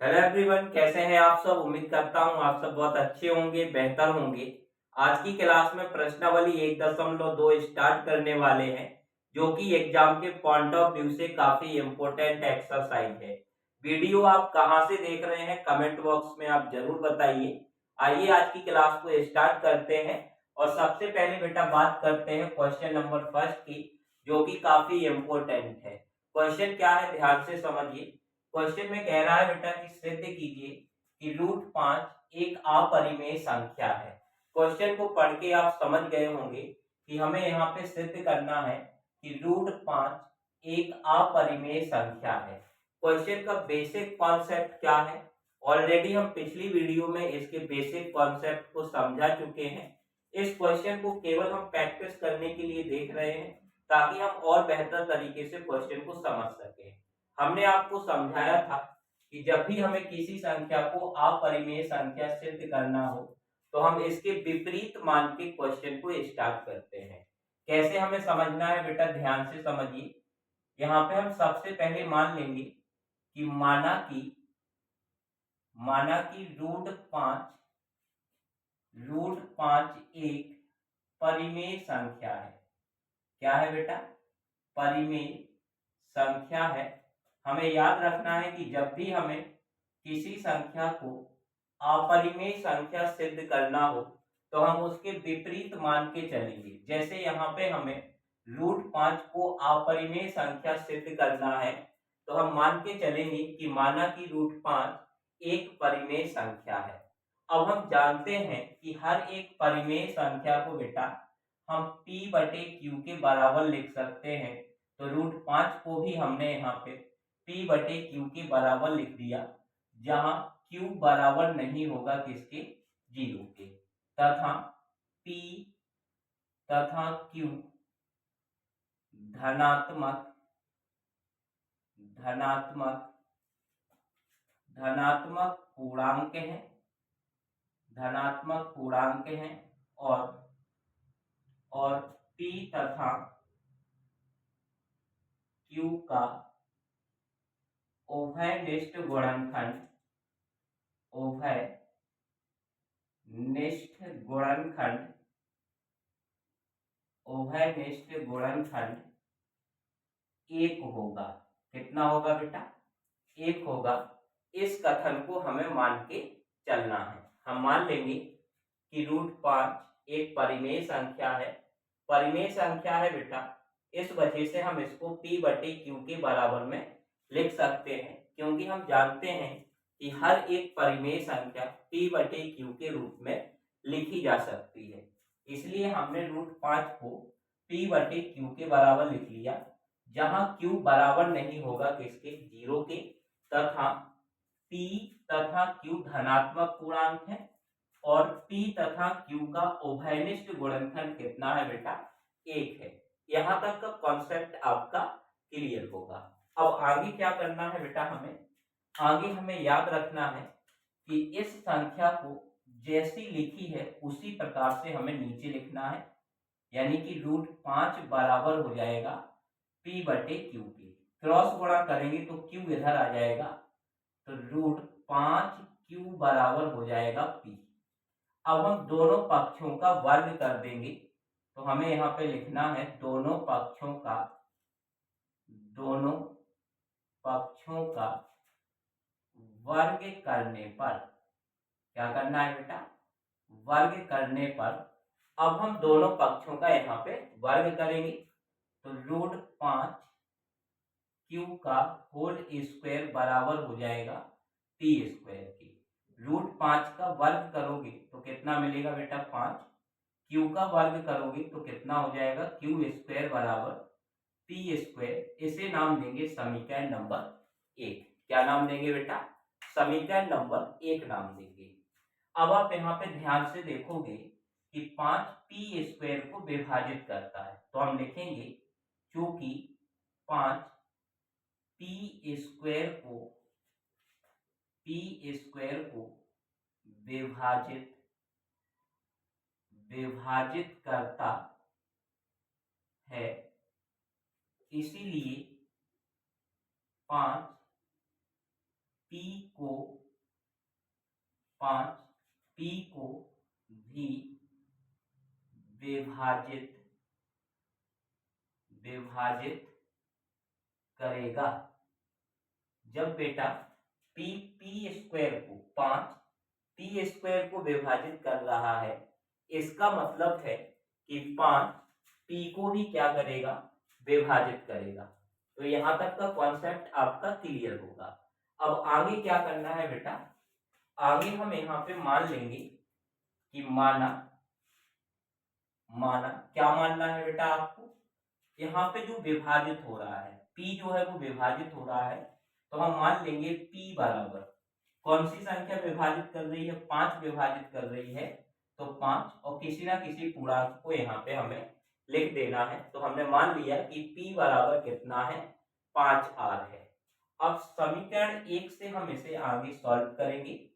Hello everyone, कैसे हैं आप सब। उम्मीद करता हूं आप सब बहुत अच्छे होंगे, बेहतर होंगे। आज की क्लास में प्रश्नावली 1.2 स्टार्ट करने वाले हैं, जो कि एग्जाम के पॉइंट ऑफ व्यू से काफी इंपॉर्टेंट एक्सरसाइज है। वीडियो आप कहां से देख रहे हैं कमेंट बॉक्स में आप जरूर बताइए। आइए आज की क्लास को स्टार्ट करते हैं। और सबसे पहले बेटा बात करते हैं क्वेश्चन नंबर फर्स्ट की, जो कि काफी इंपॉर्टेंट है। क्वेश्चन क्या है, ध्यान से समझिए। क्वेश्चन में कह रहा है बेटा कि सिद्ध कीजिए कि √5 एक अपरिमेय संख्या है। क्वेश्चन को पढ़ के आप समझ गए होंगे कि हमें यहाँ पे सिद्ध करना है कि √5 एक अपरिमेय संख्या है। क्वेश्चन का बेसिक कॉन्सेप्ट क्या है, ऑलरेडी हम पिछली वीडियो में इसके बेसिक कॉन्सेप्ट को समझा चुके हैं। इस क्वेश्चन को केवल हम प्रैक्टिस करने के लिए देख रहे हैं, ताकि हम और बेहतर तरीके से क्वेश्चन को समझ सकें। हमने आपको समझाया था कि जब भी हमें किसी संख्या को अपरिमेय संख्या सिद्ध करना हो, तो हम इसके विपरीत मान के क्वेश्चन को स्टार्ट करते हैं। कैसे हमें समझना है बेटा, ध्यान से समझिए। यहाँ पे हम सबसे पहले मान लेंगे कि माना कि √5 एक परिमेय संख्या है। क्या है बेटा? परिमेय संख्या है। हमें याद रखना है कि जब भी हमें किसी संख्या को अपरिमेय संख्या सिद्ध करना हो, तो हम उसके विपरीत मान के चलेंगे। जैसे यहाँ पे हमें √5 को अपरिमेय संख्या सिद्ध करना है, तो हम मान के चलेंगे कि माना कि √5 एक परिमेय संख्या है। अब हम जानते हैं कि हर एक परिमेय संख्या को बेटा हम p/q के बराबर लिख सकते हैं। तो √5 को भी हमने यहाँ पे p/q के बराबर लिख दिया, जहां q बराबर नहीं होगा किसके? 0 के। तथा p तथा q धनात्मक धनात्मक धनात्मक पूर्णांक हैं, धनात्मक पूर्णांक हैं। और p तथा q का उभयनिष्ठ गुणनखंड उभयनिष्ठ गुणनखंड उभयनिष्ठ गुणनखंड एक होगा। कितना होगा बेटा? एक होगा। इस कथन को हमें मान के चलना है। हम मान लेंगे कि √5 एक परिमेय संख्या है। परिमेय संख्या है बेटा, इस वजह से हम इसको p/q के बराबर में लिख सकते हैं, क्योंकि हम जानते हैं कि हर एक परिमेय संख्या p/q के रूप में लिखी जा सकती है। इसलिए हमने √5 को p/q के बराबर लिख लिया, जहां q बराबर नहीं होगा किसके? 0 के। तथा p तथा q धनात्मक पूर्णांक है, और p तथा q का उभयनिष्ठ गुणनखंड कितना है बेटा? 1 है। यहां तक का कॉन्सेप्ट आपका क्लियर होगा। अब आगे क्या करना है बेटा? आगे हमें याद रखना है कि इस संख्या को जैसी लिखी है उसी प्रकार से हमें नीचे लिखना है। यानी कि √5 बराबर हो जाएगा p/q के। क्रॉस गुणा करेंगे तो q इधर आ जाएगा, तो √5q बराबर हो जाएगा p। अब हम दोनों पक्षों का वर्ग कर देंगे, तो हमें यहाँ पे लिखना है दोनों पक्षों का वर्ग करने पर। क्या करना है बेटा? वर्ग करने पर। अब हम दोनों पक्षों का यहाँ पे वर्ग करेंगे, तो √5q का होल स्क्वायर बराबर हो जाएगा p स्क्वायर के। √5 का वर्ग करोगे तो कितना मिलेगा बेटा? 5। q का वर्ग करोगे तो कितना हो जाएगा? q स्क्वायर बराबर p स्क्वायर। इसे नाम देंगे समीकरण नंबर 1। क्या नाम देंगे बेटा? समीकरण नंबर 1 नाम देंगे। अब आप यहाँ पे ध्यान से देखोगे कि 5 p स्क्वायर को विभाजित करता है, तो हम लिखेंगे क्योंकि 5 p स्क्वायर को विभाजित करता है, इसीलिए 5 p को 5 p को भी विभाजित करेगा। जब बेटा p स्क्वायर को 5 p स्क्वायर को विभाजित कर रहा है, इसका मतलब है कि 5 p को भी क्या करेगा, विभाजित करेगा। तो यहां तक का कॉन्सेप्ट आपका क्लियर होगा। अब आगे क्या करना है बेटा, आगे हम यहाँ पे मान लेंगे कि माना क्या मानना है बेटा आपको, यहाँ पे जो विभाजित हो रहा है p जो है वो विभाजित हो रहा है, तो हम मान लेंगे p बराबर कौन सी संख्या विभाजित कर रही है, 5 विभाजित कर रही है, तो 5 और किसी ना किसी पूर्णांक को यहाँ पे हमें लिख देना है। तो हमने मान लिया कि p बराबर कितना है, 5r है। अब समीकरण 1 से हम इसे आगे सॉल्व करेंगे,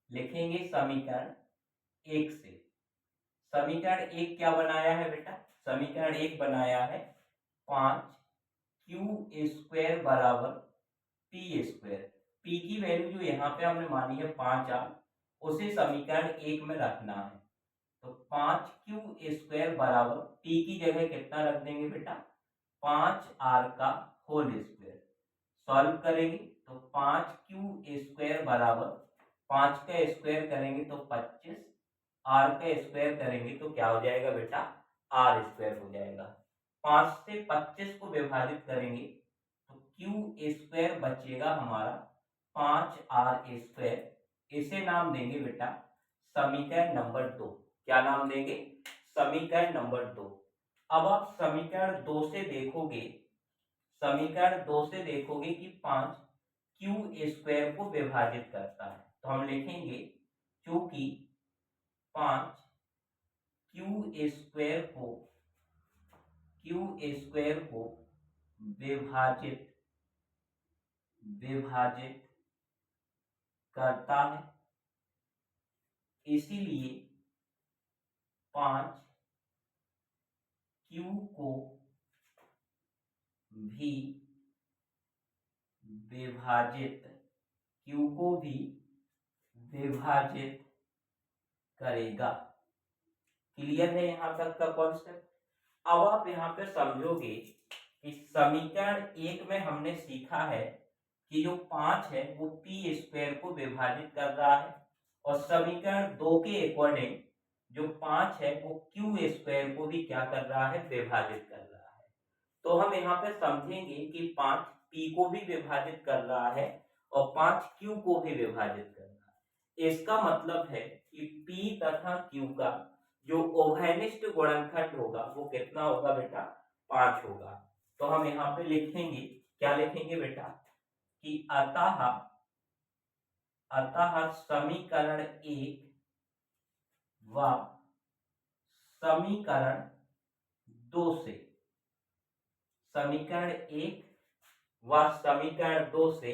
लिखेंगे समीकरण 1 से। समीकरण 1 क्या बनाया है बेटा, समीकरण 1 बनाया है 5q स्क्वायर बराबर p स्क्वायर। p की वैल्यू जो यहाँ पे हमने मानी है 5r, उसे समीकरण 1 में रखना है। तो 5q स्क्वायर बराबर p की जगह कितना रख देंगे बेटा, 5r का होल स्क्वायर। सॉल्व करेंगे तो 5q स्क्वायर बराबर 5 का स्क्वायर करेंगे तो 25, r का स्क्वायर करेंगे तो क्या हो जाएगा बेटा, r स्क्वायर हो जाएगा। 5 से 25 को विभाजित करेंगे तो q स्क्वायर बचेगा हमारा 5r स्क्वायर। इसे नाम देंगे बेटा समीकरण नंबर 2। क्या नाम देंगे, समीकरण नंबर 2। अब आप समीकरण 2 से देखोगे, समीकरण 2 से देखोगे कि 5 क्यू स्क्वायर को विभाजित करता है, तो हम लिखेंगे क्योंकि 5 क्यू स्क्वायर को विभाजित करता है, इसीलिए 5 क्यू को भी विभाजित करेगा। क्लियर है यहाँ तक का कॉन्सेप्ट। अब आप यहाँ पे समझोगे कि समीकरण 1 में हमने सीखा है कि जो 5 है वो p स्क्वायर को विभाजित कर रहा है, और समीकरण 2 के अकॉर्डिंग जो 5 है वो q स्क्वायर को भी क्या कर रहा है, विभाजित कर रहा है। तो हम यहाँ पे समझेंगे कि 5 p को भी विभाजित कर रहा है और 5 q को भी विभाजित कर रहा है। इसका मतलब है कि p तथा q का जो उभयनिष्ठ गुणनखंड होगा वो कितना होगा बेटा, 5 होगा। तो हम यहाँ पे लिखेंगे, क्या लिखेंगे बेटा, कि अतः समीकरण 1 व समीकरण 2 से, समीकरण 1 व समीकरण 2 से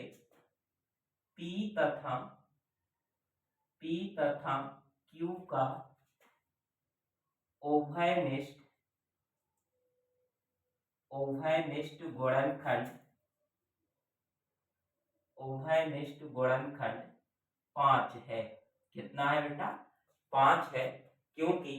p तथा q का उभयनिष्ठ गुणनखंड 5 है। कितना है बेटा, 5 है, क्योंकि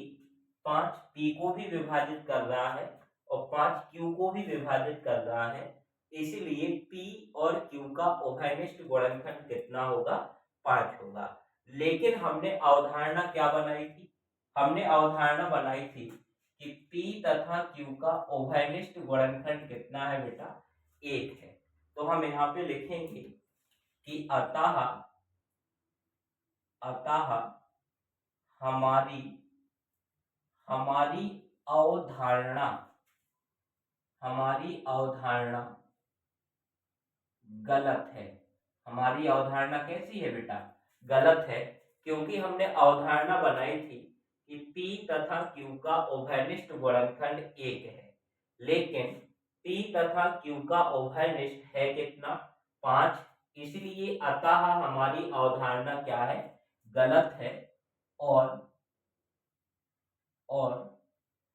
5 p को भी विभाजित कर रहा है और 5 q को भी विभाजित कर रहा है, इसलिए p और q का उभयनिष्ठ गुणनखंड कितना होगा, 5 होगा। लेकिन हमने अवधारणा क्या बनाई थी, हमने अवधारणा बनाई थी कि p तथा q का उभयनिष्ठ गुणनखंड कितना है बेटा, 1 है। तो हम यहाँ पे लिखेंगे कि अतः हमारी अवधारणा गलत है। हमारी अवधारणा कैसी है बेटा, गलत है, क्योंकि हमने अवधारणा बनाई थी कि p तथा q का उभयनिष्ठ गुणनखंड 1 है, लेकिन p तथा q का उभयनिष्ठ है कितना, 5, इसलिए अतः हमारी अवधारणा क्या है, गलत है। और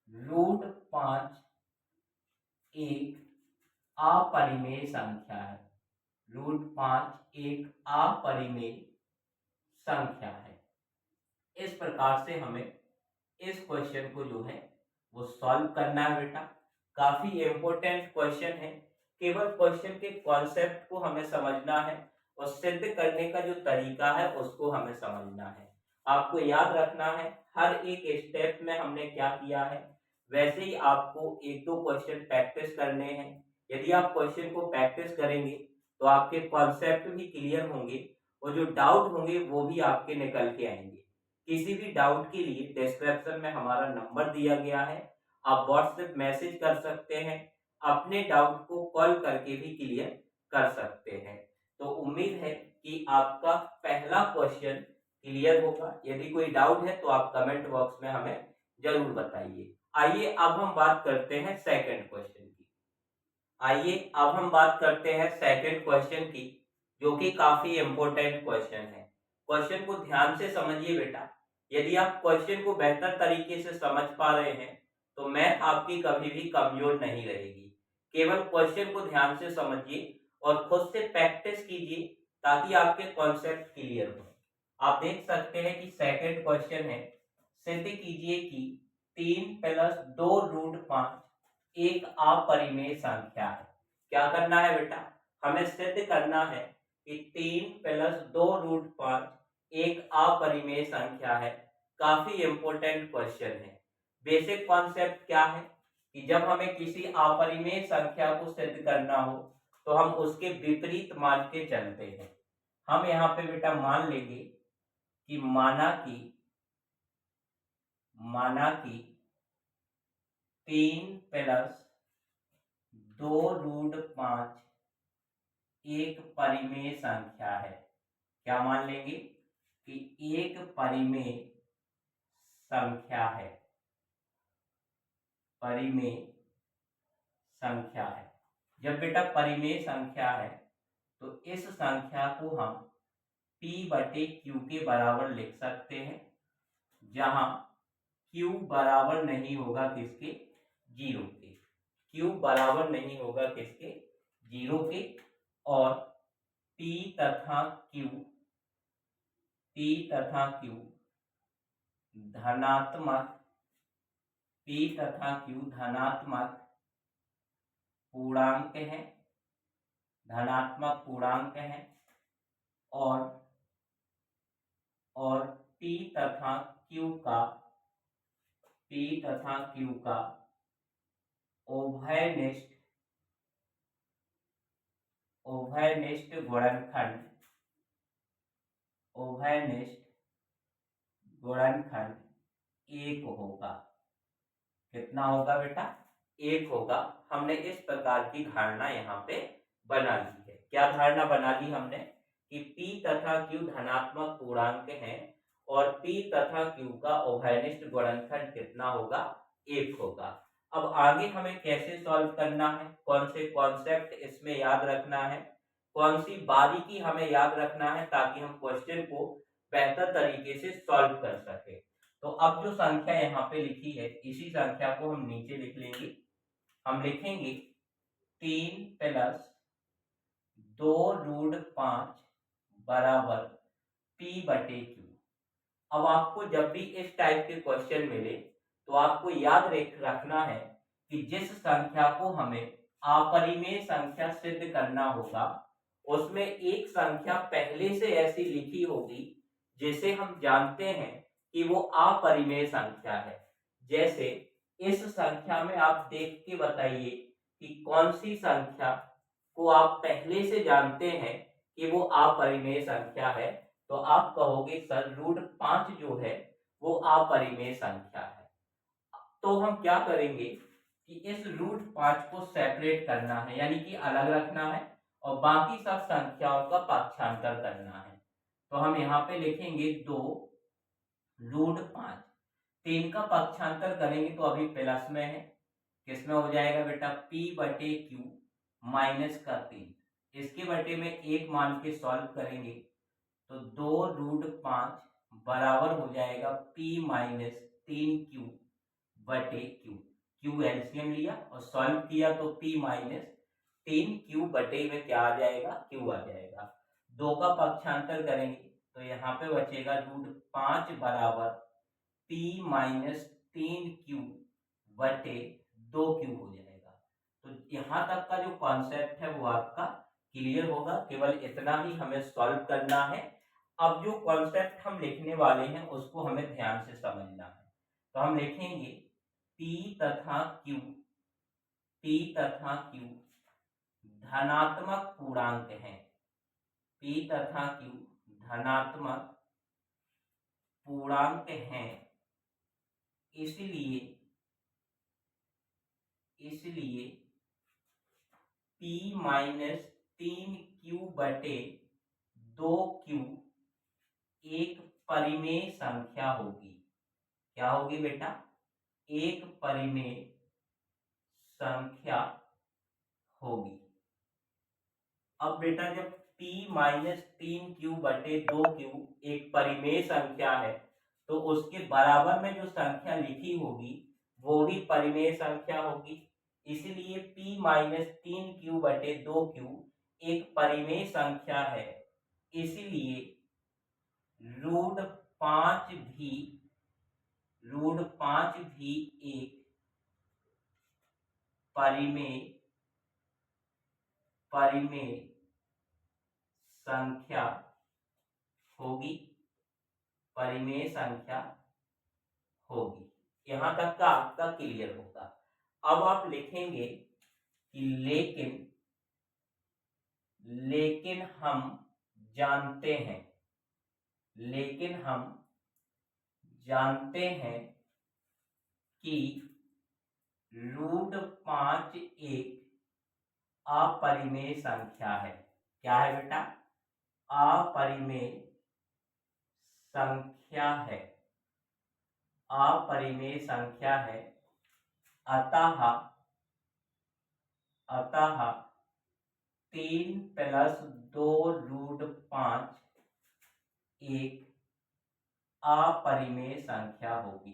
√5 एक अपरिमेय संख्या है। √5 एक अपरिमेय संख्या है। इस प्रकार से हमें इस क्वेश्चन को जो है वो सॉल्व करना है बेटा। काफी इंपॉर्टेंट क्वेश्चन है, केवल क्वेश्चन के कॉन्सेप्ट को हमें समझना है और सिद्ध करने का जो तरीका है उसको हमें समझना है। आपको याद रखना है हर एक स्टेप में हमने क्या किया है, वैसे ही आपको एक दो क्वेश्चन प्रैक्टिस करने हैं। यदि आप क्वेश्चन को प्रैक्टिस करेंगे तो आपके कॉन्सेप्ट भी क्लियर होंगे और जो डाउट होंगे वो भी आपके निकल के आएंगे। किसी भी डाउट के लिए डिस्क्रिप्शन में हमारा नंबर दिया गया है, आप व्हाट्सएप मैसेज कर सकते हैं, अपने डाउट को कॉल करके भी क्लियर कर सकते हैं। तो उम्मीद है कि आपका पहला क्वेश्चन क्लियर होगा। यदि कोई डाउट है तो आप कमेंट बॉक्स में हमें जरूर बताइए। आइए अब हम बात करते हैं सेकंड क्वेश्चन की। आइए अब हम बात करते हैं सेकंड क्वेश्चन की, जो कि काफी इंपॉर्टेंट क्वेश्चन है। क्वेश्चन को ध्यान से समझिए बेटा। यदि आप क्वेश्चन को बेहतर तरीके से समझ पा रहे हैं तो मैथ आपकी कभी भी कमजोर नहीं रहेगी। केवल क्वेश्चन को ध्यान से समझिए और खुद से प्रैक्टिस कीजिए ताकि आपके कॉन्सेप्ट क्लियर हो। आप देख सकते हैं कि सेकंड क्वेश्चन है, सिद्ध कीजिए कि 3 + 2√5 एक अपरिमेय संख्या है। क्या करना है बेटा, हमें सिद्ध करना है कि 3 + 2√5 एक अपरिमेय संख्या है। काफी इंपॉर्टेंट क्वेश्चन है। बेसिक कॉन्सेप्ट क्या है कि जब हमें किसी अपरिमेय संख्या को सिद्ध करना हो तो हम उसके विपरीत मान के चलते हैं। हम यहाँ पे बेटा मान लेंगे कि माना कि 3 + 2√5 एक परिमेय संख्या है। क्या मान लेंगे कि एक परिमेय संख्या है, परिमेय संख्या है। जब बेटा परिमेय संख्या है तो इस संख्या को हम P/Q के बराबर लिख सकते हैं, जहां Q बराबर नहीं होगा किसके, 0 के। Q बराबर नहीं होगा किसके, 0 के। और P तथा Q धनात्मक, P तथा Q धनात्मक पूर्णांक है, धनात्मक पूर्णांक है। और P तथा Q का उभयनिष्ठ गुणनखंड 1 होगा। कितना होगा बेटा, 1 होगा। हमने इस प्रकार की धारणा यहाँ पे बना ली है। क्या धारणा बना ली हमने कि P तथा Q धनात्मक पूर्णांक हैं और P तथा Q का उभयनिष्ठ गुणनखंड कितना होगा, 1 होगा। अब आगे हमें कैसे सॉल्व करना है, कौन से कॉन्सेप्ट इसमें याद रखना है, कौन सी बारीकी हमें याद रखना है ताकि हम क्वेश्चन को बेहतर तरीके से सॉल्व कर सके। तो अब जो संख्या यहाँ पे लिखी है इसी संख्या को हम नीचे लिख लेंगे। हम लिखेंगे 3 + 2√5 बराबर P/Q। अब आपको जब भी इस टाइप के क्वेश्चन मिले तो आपको याद रखना है कि जिस संख्या को हमें अपरिमेय संख्या सिद्ध करना होगा उसमें एक संख्या पहले से ऐसी लिखी होगी जिसे हम जानते हैं कि वो अपरिमेय संख्या है। जैसे इस संख्या में आप देख के बताइए कि कौन सी संख्या को आप पहले से जानते हैं कि वो अपरिमेय संख्या है। तो आप कहोगे सर √5 जो है वो अपरिमेय संख्या है। तो हम क्या करेंगे कि इस √5 को सेपरेट करना है, यानी कि अलग रखना है और बाकी सब संख्याओं का पाठ्यांतर करना है। तो हम यहाँ पे लिखेंगे 2√5। 3 का पक्षांतर करेंगे तो अभी प्लस में है, किसमें हो जाएगा बेटा, P/Q -3। इसके बटे में 1 मान के सॉल्व करेंगे तो 2√5 बराबर हो जाएगा P - 3Q/Q। Q एलसीएम लिया और सॉल्व किया तो P 3q बटे में क्या आ जाएगा, q आ जाएगा। 2 का पक्षांतर करेंगे तो यहाँ पे बचेगा √5 बराबर p माइनस 3q बटे 2q हो जाएगा। तो यहाँ तक का जो कॉन्सेप्ट है वो आपका क्लियर होगा। केवल इतना ही हमें सॉल्व करना है। अब जो कॉन्सेप्ट हम लिखने वाले हैं उसको हमें ध्यान से समझना है। तो हम लिखेंगे p तथा q धनात्मक पूर्णांक हैं। p तथा q धनात्मक पूर्णांक हैं, इसलिए p माइनस 3q बटे 2q एक परिमेय संख्या होगी। क्या होगी बेटा, एक परिमेय संख्या होगी। अब बेटा जब p माइनस 3q बटे 2q एक परिमेय संख्या है तो उसके बराबर में जो संख्या लिखी होगी वो भी परिमेय संख्या होगी। इसलिए p माइनस 3q बटे 2q एक परिमेय संख्या है, इसलिए √5 भी एक परिमेय संख्या होगी। यहां तक का आपका क्लियर होगा। अब आप लिखेंगे कि लेकिन हम जानते हैं कि √5 एक अपरिमेय संख्या है। क्या है बेटा, अपरिमेय संख्या है। अतः 3 + 2 √5 एक अपरिमेय संख्या होगी।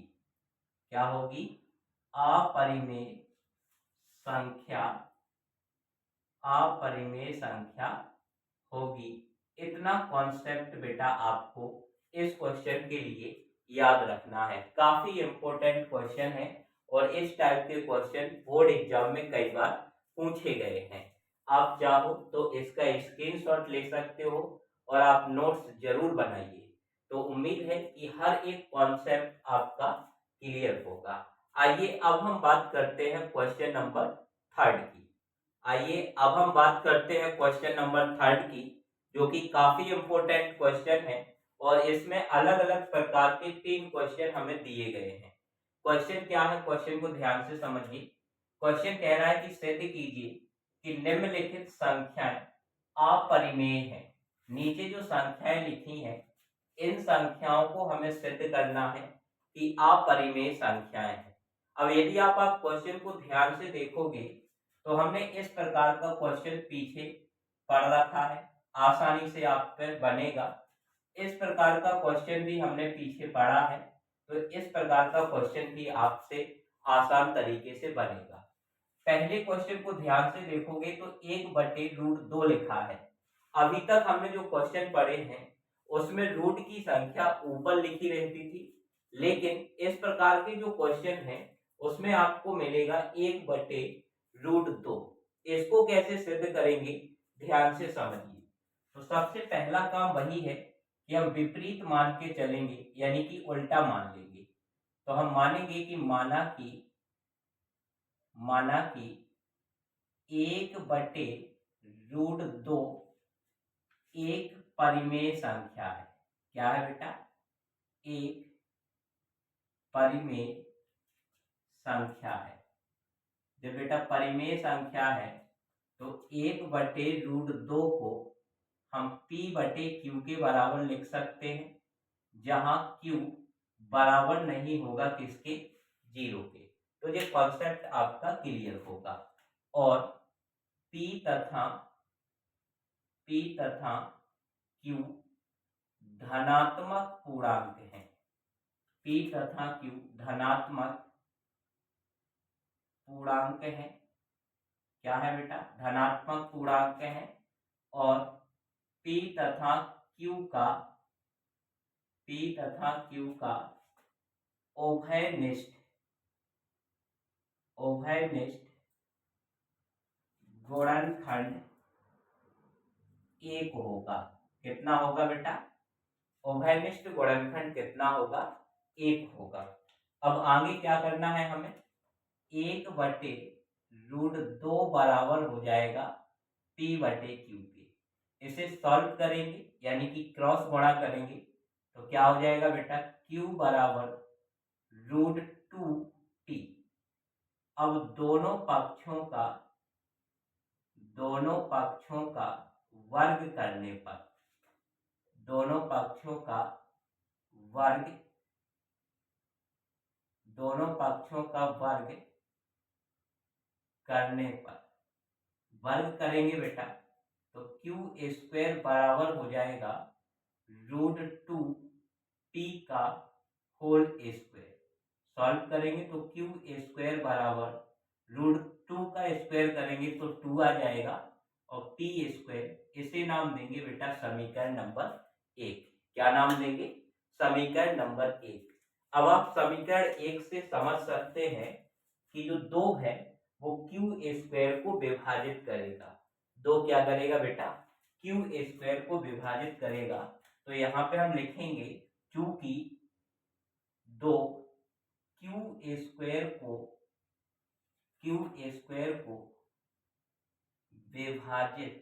क्या होगी, अपरिमेय संख्या होगी। इतना कॉन्सेप्ट बेटा आपको इस क्वेश्चन के लिए याद रखना है। काफी इंपॉर्टेंट क्वेश्चन है और इस टाइप के क्वेश्चन बोर्ड एग्जाम में कई बार पूछे गए हैं। आप चाहो तो इसका स्क्रीनशॉट ले सकते हो और आप नोट्स जरूर बनाइए। तो उम्मीद है कि हर एक कॉन्सेप्ट आपका क्लियर होगा। आइए अब हम बात करते हैं क्वेश्चन नंबर 3 की, जो कि काफी इंपॉर्टेंट क्वेश्चन है और इसमें अलग अलग प्रकार के 3 क्वेश्चन हमें दिए गए हैं। क्वेश्चन क्या है, क्वेश्चन को ध्यान से समझिए। क्वेश्चन कह रहा है कि सिद्ध कीजिए कि निम्नलिखित संख्याएं अपरिमेय हैं। नीचे जो संख्याएं लिखी हैं इन संख्याओं को हमें सिद्ध करना है कि अपरिमेय संख्याएं हैं। अब यदि आप क्वेश्चन को ध्यान से देखोगे तो हमने इस प्रकार का क्वेश्चन पीछे पढ़ रखा है, आसानी से आप पर बनेगा। इस प्रकार का क्वेश्चन भी हमने पीछे पढ़ा है, तो इस प्रकार का क्वेश्चन भी आपसे आसान तरीके से बनेगा। पहले क्वेश्चन को ध्यान से देखोगे तो 1/√2 लिखा है। अभी तक हमने जो क्वेश्चन पढ़े हैं उसमें रूट की संख्या ऊपर लिखी रहती थी, लेकिन इस प्रकार के जो क्वेश्चन है उसमें आपको मिलेगा 1/√2। इसको कैसे सिद्ध करेंगे, ध्यान से समझिए। तो सबसे पहला काम वही है कि हम विपरीत मान के चलेंगे, यानी कि उल्टा मान लेंगे। तो हम मानेंगे कि माना कि 1/√2 एक परिमेय संख्या है। क्या है बेटा, एक परिमेय संख्या है। जब बेटा परिमेय संख्या है तो 1/√2 को हम p/q के बराबर लिख सकते हैं, जहां q बराबर नहीं होगा किसके, 0 के। तो ये कॉन्सेप्ट आपका क्लियर होगा। और p तथा q धनात्मक पूर्णांक हैं। p तथा q धनात्मक पूर्णांक हैं, क्या है बेटा, धनात्मक पूर्णांक है। और P तथा Q का उभयनिष्ठ गुणनखंड 1 होगा। कितना होगा बेटा, उभयनिष्ठ गुणनखंड कितना होगा, 1 होगा। अब आगे क्या करना है हमें, 1/√2 बराबर हो जाएगा P/Q के। इसे सॉल्व करेंगे यानी कि क्रॉस गुणा करेंगे तो क्या हो जाएगा बेटा, Q बराबर √2P। अब दोनों पक्षों का वर्ग करने पर, दोनों पक्षों का वर्ग करने पर, वर्ग करेंगे बेटा तो Q² बराबर हो जाएगा √2P का होल स्क्वायर। सॉल्व करेंगे तो Q² बराबर √2 का स्क्वायर करेंगे तो 2 आ जाएगा और P², इसे नाम देंगे बेटा समीकरण नंबर 1। क्या नाम देंगे, समीकरण नंबर 1। अब आप समीकरण 1 से समझ सकते हैं कि जो 2 है वो Q² को विभाजित करेगा। 2 क्या करेगा बेटा, Q² को विभाजित करेगा। तो यहाँ पे हम लिखेंगे चूंकि 2 Q² को विभाजित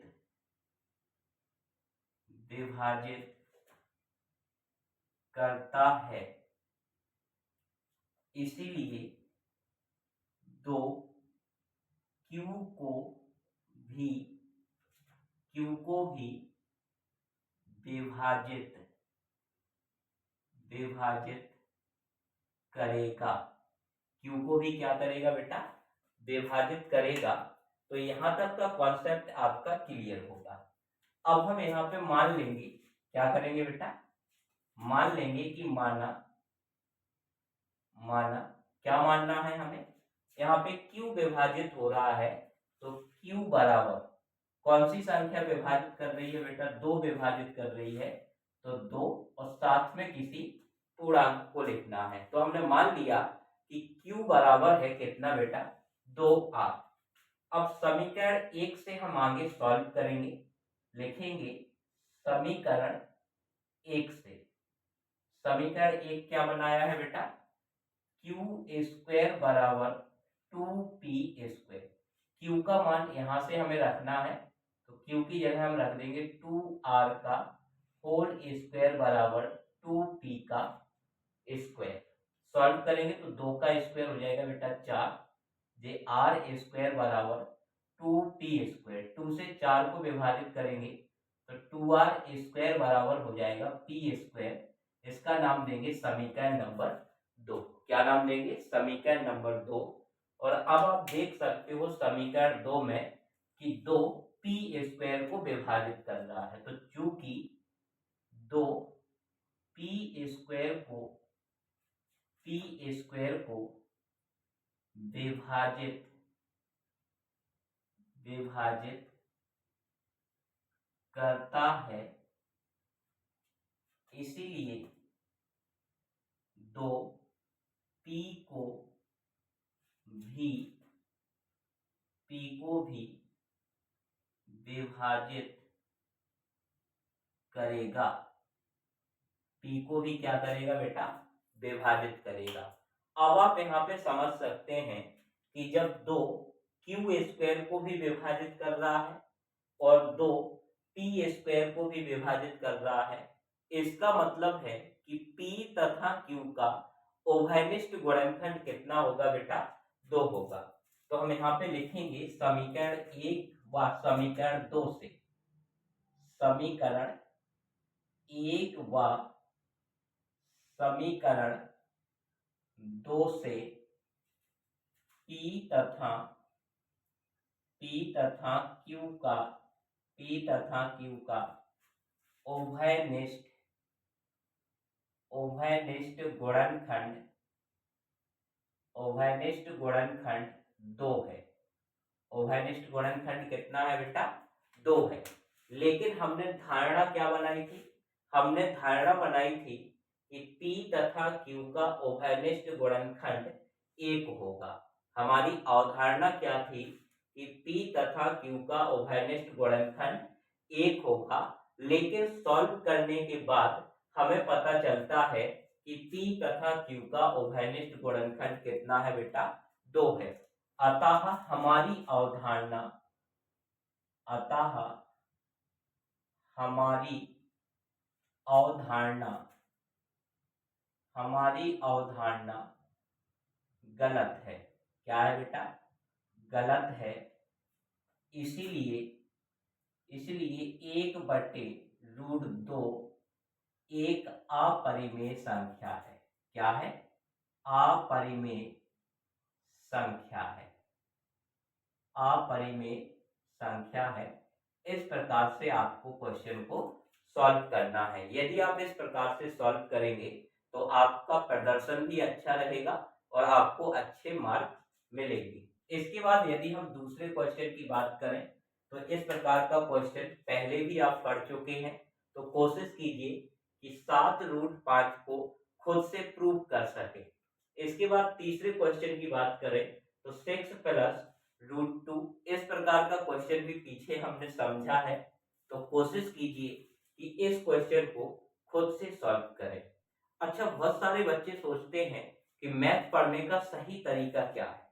करता है, इसीलिए 2 Q को भी विभाजित करेगा। Q को भी क्या करेगा बेटा, विभाजित करेगा। तो यहां तक का कॉन्सेप्ट आपका क्लियर होगा। अब हम यहाँ पे मान लेंगे, क्या करेंगे बेटा, मान लेंगे कि माना क्या मानना है हमें, यहाँ पे Q विभाजित हो रहा है तो Q बराबर कौन सी संख्या विभाजित कर रही है बेटा, 2 विभाजित कर रही है तो 2 और साथ में किसी पूर्णांक को लिखना है। तो हमने मान लिया कि Q बराबर है कितना बेटा, 2R। अब समीकरण 1 से हम आगे सॉल्व करेंगे, लिखेंगे समीकरण 1 से। समीकरण 1 क्या बनाया है बेटा, Q² बराबर 2P²। Q का मान यहां से हमें रखना है तो Q की जगह हम रख देंगे 2R का होल स्क्वायर बराबर 2P का स्क्वायर। सॉल्व करेंगे तो 2 का स्क्वायर हो जाएगा बेटा 4, जे R² बराबर 2P²। 2 से 4 को विभाजित करेंगे तो 2R² बराबर हो जाएगा P²। इसका नाम देंगे समीकरण नंबर 2। क्या नाम देंगे, समीकरण नंबर 2। और अब आप देख सकते हो समीकरण 2 में कि 2 P² को विभाजित कर रहा है। तो चूंकि 2 P² को विभाजित करता है, इसीलिए 2 P को भी विभाजित करेगा। P को भी क्या करेगा बेटा, विभाजित करेगा। अब आप यहाँ पे समझ सकते हैं कि जब 2 Q² को भी विभाजित कर रहा है और 2 P² को भी विभाजित कर रहा है, इसका मतलब है कि P तथा Q का उभयनिष्ठ गुणनखंड कितना होगा बेटा, 2 होगा। तो हम यहाँ पे लिखेंगे समीकरण 1 व समीकरण 2 से, समीकरण 1 व समीकरण 2 से P तथा Q का उभयनिष्ठ गुणनखंड 2 है। उभयनिष्ठ गुणनखंड कितना है बेटा, 2 है। लेकिन हमने धारणा क्या बनाई थी, हमने धारणा बनाई थी कि P तथा Q का उभयनिष्ठ गुणनखंड 1 होगा। हमारी अवधारणा क्या थी कि P तथा Q का उभयनिष्ठ गुणनखंड 1 होगा, लेकिन सॉल्व करने के बाद हमें पता चलता है कि P तथा Q का उभयनिष्ठ गुणनखंड कितना है बेटा, 2 है। अतः हमारी अवधारणा गलत है। क्या है बेटा, गलत है। इसीलिए 1/√2 एक अपरिमेय संख्या है। क्या है, अपरिमेय संख्या है, अपरिमेय संख्या है। इस प्रकार से आपको क्वेश्चन को सॉल्व करना है। यदि आप इस प्रकार से सॉल्व करेंगे तो आपका प्रदर्शन भी अच्छा रहेगा और आपको अच्छे मार्क मिलेंगे। इसके बाद यदि हम दूसरे क्वेश्चन की बात करें तो इस प्रकार का क्वेश्चन पहले भी आप पढ़ चुके हैं, तो कोशिश कीजिए कि 7√5 को खुद से प्रूव कर सके। इसके बाद तीसरे क्वेश्चन की बात करें तो 6+√2 इस प्रकार का क्वेश्चन भी पीछे हमने समझा है, तो कोशिश कीजिए कि इस क्वेश्चन को खुद से सॉल्व करें। अच्छा, बहुत सारे बच्चे सोचते हैं कि मैथ पढ़ने का सही तरीका क्या है।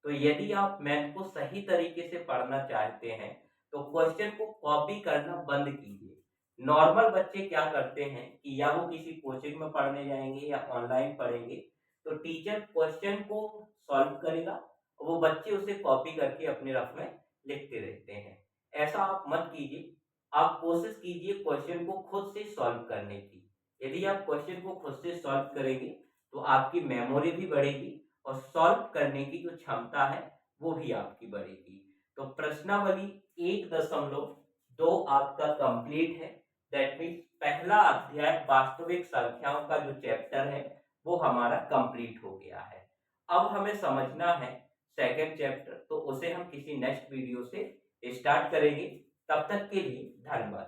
तो यदि आप मैथ को सही तरीके से पढ़ना चाहते हैं तो क्वेश्चन को कॉपी करना बंद कीजिए। नॉर्मल बच्चे क्या करते हैं कि या वो किसी कोचिंग में पढ़ने जाएंगे या ऑनलाइन पढ़ेंगे, तो टीचर क्वेश्चन को सॉल्व करेगा, वो बच्चे उसे कॉपी करके अपने रफ में लिखते रहते हैं। ऐसा आप मत कीजिए, आप कोशिश कीजिए क्वेश्चन को खुद से सॉल्व करने की। यदि आप क्वेश्चन को खुद से सॉल्व करेंगे तो आपकी मेमोरी भी बढ़ेगी और सॉल्व करने की जो क्षमता है वो भी आपकी बढ़ेगी। तो प्रश्नावली 1.2 आपका कंप्लीट है। दैट मीन्स पहला अध्याय वास्तविक संख्याओं का जो चैप्टर है वो हमारा कंप्लीट हो गया है। अब हमें समझना है सेकंड चैप्टर, तो उसे हम किसी नेक्स्ट वीडियो से स्टार्ट करेंगे। तब तक के लिए धन्यवाद।